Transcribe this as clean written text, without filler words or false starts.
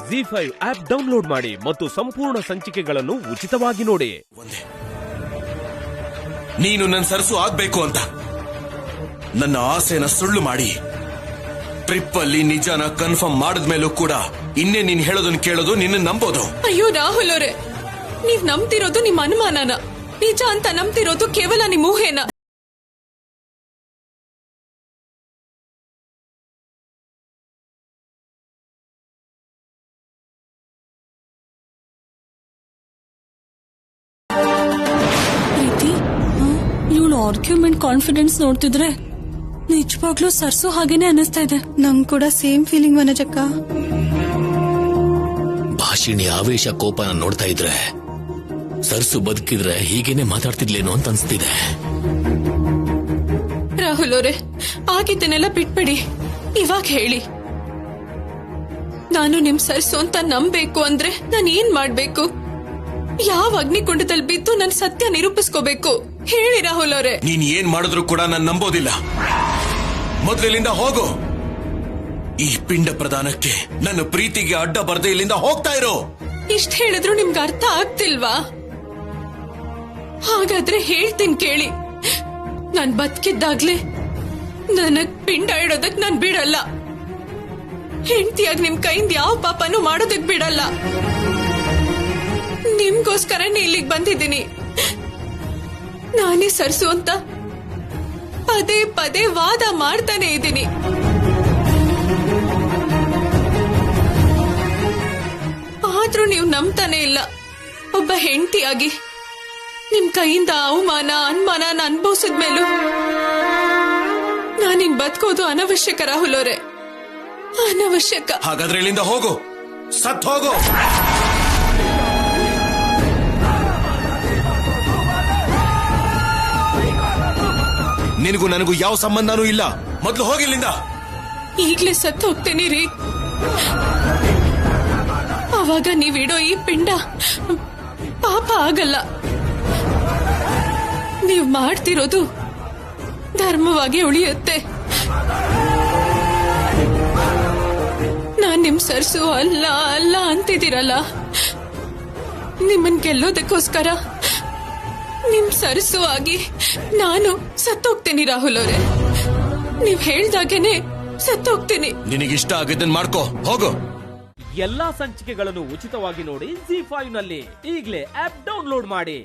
ಜಿ5 app download ಮಾಡಿ ಮತ್ತು ಸಂಪೂರ್ಣ ಸಂಚಿಕೆಗಳನ್ನು ಉಚಿತವಾಗಿ ನೋಡಿ. ನೀನು ನನ್ನ ಸರಸು ಆಗ್ಬೇಕು ಅಂತ ನನ್ನ ಆಸೆನ ಸುಳ್ಳು ಮಾಡಿ ಟ್ರಿಪ್ ಅಲ್ಲಿ ನಿಜಾನ ಕನ್ಫರ್ಮ್ ಮಾಡಿದ್ಮೇಲೂ ಕೂಡ ಇನ್ನೇ ನೀನ್ ಹೇಳೋದನ್ನ ಕೇಳೋದು ನಿನ್ನ ನಂಬೋದು. ಅಯ್ಯೋ ರಾಹುಲ್ ಅವರೇ, ನೀವ್ ನಂಬ್ತಿರೋದು ನಿಮ್ ಅನುಮಾನನ, ನಿಜ ಅಂತ ನಂಬ್ತಿರೋದು ಕೇವಲ ನಿಮ್ ಊಹೆನ. ಪ್ರೀತಿ, ಇವಳು ಆರ್ಗ್ಯುಮೆಂಟ್ ಕಾನ್ಫಿಡೆನ್ಸ್ ನೋಡ್ತಿದ್ರೆ ನಿಜವಾಗ್ಲೂ ಸರ್ಸು ಹಾಗೇನೆ ಅನಿಸ್ತಾ ಇದೆ. ನಂಗ್ ಕೂಡ ಸೇಮ್ ಫೀಲಿಂಗ್ ವನಜಕ್ಕ. ಭಾಷಿಣಿ ಆವೇಶ ಕೋಪನ ನೋಡ್ತಾ ಇದ್ರೆ ಸರ್ಸು ಬದುಕಿದ್ರೆ ಹೀಗೇನೆ ಮಾತಾಡ್ತಿದ್ಲೇನೋ ಅಂತ ಅನ್ಸ್ತಿದೆ. ರಾಹುಲ್ ಅವರೇ, ಆಗಿದ್ದನ್ನೆಲ್ಲ ಬಿಟ್ಬಿಡಿ. ಇವಾಗ ಹೇಳಿ, ನಾನು ನಿಮ್ ಸರ್ಸು ಅಂತ ನಂಬೇಕು ಅಂದ್ರೆ ನಾನು ಏನ್ ಮಾಡ್ಬೇಕು? ಯಾವ ಅಗ್ನಿಕುಂಡದಲ್ಲಿ ಬಿದ್ದು ನನ್ ಸತ್ಯ ನಿರೂಪಿಸ್ಕೋಬೇಕು? ಹೇಳಿ ರಾಹುಲ್ ಅವರೇ. ನೀನ್ ಏನ್ ಮಾಡಿದ್ರು ಕೂಡ ನಾನು ನಂಬೋದಿಲ್ಲ. ಮೊದಲಿಂದ ಹೋಗು. ಈ ಪಿಂಡ ಪ್ರದಾನಕ್ಕೆ ನನ್ನ ಪ್ರೀತಿಗೆ ಅಡ್ಡ ಬರ್ದೆ ಇಲ್ಲಿಂದ ಹೋಗ್ತಾ ಇರೋ. ಇಷ್ಟ ಹೇಳಿದ್ರು ನಿಮ್ಗೆ ಅರ್ಥ ಆಗ್ತಿಲ್ವಾ? ಹಾಗಾದ್ರೆ ಹೇಳ್ತೀನಿ ಕೇಳಿ. ನಾನ್ ಬದುಕಿದ್ದಾಗ್ಲೇ ನನಗ್ ಪಿಂಡ ಇಡೋದಕ್ ನಾನ್ ಬಿಡಲ್ಲ. ಹೆಂಡತಿಯಾಗಿ ನಿಮ್ ಕೈಯಿಂದ ಯಾವ ಪಾಪನೂ ಮಾಡೋದಕ್ ಬಿಡಲ್ಲ. ನಿಮ್ಗೋಸ್ಕರನೇ ಇಲ್ಲಿಗೆ ಬಂದಿದ್ದೀನಿ. ನಾನೇ ಸರ್ಸು ಅಂತ ಪದೇ ಪದೇ ವಾದ ಮಾಡ್ತಾನೆ ಇದ್ದೀನಿ. ಆದ್ರೂ ನೀವು ನಂಬ್ತಾನೆ ಇಲ್ಲ. ಒಬ್ಬ ಹೆಂಡತಿಯಾಗಿ ನಿಮ್ ಕೈಯಿಂದ ಅವಮಾನ ಅನುಮಾನ ಅನುಭವಿಸಿದ್ಮೇಲೂ ನಾನಿನ್ ಬದುಕೋದು ಅನವಶ್ಯಕ ರಾಹುಲ್ ಅವರೇ, ಅನವಶ್ಯಕ. ಹಾಗಾದ್ರೆ ಇಲ್ಲಿಂದ ಹೋಗು, ಸತ್ ಹೋಗು. ನಿನಗೂ ನನಗೂ ಯಾವ ಸಂಬಂಧನೂ ಇಲ್ಲ. ಮೊದಲು ಹೋಗಿಲ್ಲಿಂದ. ಈಗ್ಲೇ ಸತ್ತು ಹೋಗ್ತೇನೆ ರೀ. ಅವಾಗ ನೀವಿಡೋ ಈ ಪಿಂಡ ಪಾಪ ಆಗಲ್ಲ. ನೀವ್ ಮಾಡ್ತಿರೋದು ಧರ್ಮವಾಗಿ ಉಳಿಯುತ್ತೆ. ನಾನ್ ನಿಮ್ ಸರ್ಸು ಅಲ್ಲ ಅಲ್ಲ ಅಂತಿದ್ದೀರಲ್ಲ, ನಿಮ್ಮನ್ ಗೆಲ್ಲೋದಕ್ಕೋಸ್ಕರ ನಿಮ್ ಸರ್ಸು ಆಗಿ ನಾನು ಸತ್ತೋಗ್ತೀನಿ ರಾಹುಲ್ ಅವರೇ. ನೀವ್ ಹೇಳ್ದಾಗೇನೆ ಸತ್ತೋಗ್ತೀನಿ. ನಿನಗಿಷ್ಟ ಆಗಿದ್ದನ್ ಮಾಡ್ಕೋ, ಹೋಗು. ಎಲ್ಲಾ ಸಂಚಿಕೆಗಳನ್ನು ಉಚಿತವಾಗಿ ನೋಡಿ ಜಿ5 ನಲ್ಲಿ. ಈಗಲೇ ಆಪ್ ಡೌನ್ಲೋಡ್ ಮಾಡಿ.